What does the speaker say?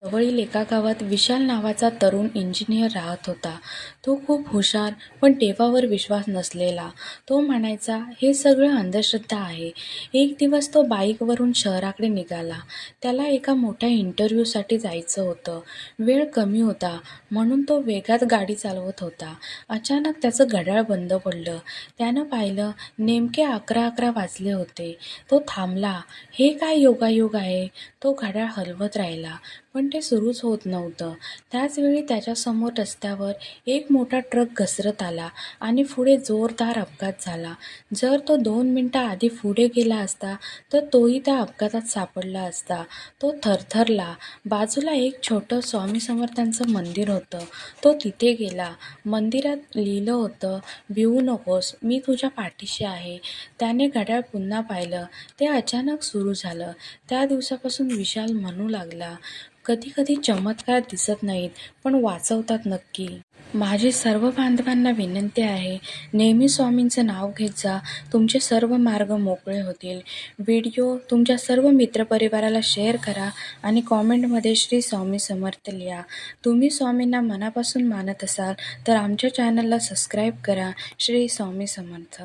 जवळील एका गावात विशाल नावाचा तरुण इंजिनियर राहत होता. तो खूप हुशार पण देवावर विश्वास नसलेला. तो म्हणायचा, हे सगळं अंधश्रद्धा आहे. एक दिवस तो बाईकवरून शहराकडे निघाला. त्याला एका मोठ्या इंटरव्ह्यूसाठी जायचं होतं. वेळ कमी होता म्हणून तो वेगात गाडी चालवत होता. अचानक त्याचं घड्याळ बंद पडलं. त्यानं पाहिलं, नेमके 11:11 वाजले होते. तो थांबला. हे काय योगायोग आहे? तो घड्याळ हलवत राहिला पण ते सुरूच होत नव्हतं. त्याच वेळी त्याच्यासमोर रस्त्यावर एक मोठा ट्रक घसरत आला आणि पुढे जोरदार अपघात झाला. जर तो 2 मिनिटं आधी पुढे गेला असता तर तोही त्या अपघातात सापडला असता. तो थरथरला. बाजूला एक छोटं स्वामी समर्थांचं मंदिर होतं. तो तिथे गेला. मंदिरात लिहिलं होतं, भिवू नकोस, मी तुझ्या पाठीशी आहे. त्याने घड्याळ पुन्हा पाहिलं. ते अचानक सुरू झालं. त्या दिवसापासून विशाल म्हणू लागला, कधी कधी चमत्कार दिसत नाहीत पण वाचवतात नक्की. माझी सर्व बांधवांना विनंती आहे, नेहमी स्वामींचं नाव घेत जा. तुमचे सर्व मार्ग मोकळे होतील. व्हिडिओ तुमच्या सर्व मित्रपरिवाराला शेअर करा आणि कॉमेंटमध्ये श्री स्वामी समर्थ लिहा. तुम्ही स्वामींना मनापासून मानत असाल तर आमच्या चॅनलला सबस्क्राईब करा. श्री स्वामी समर्थ.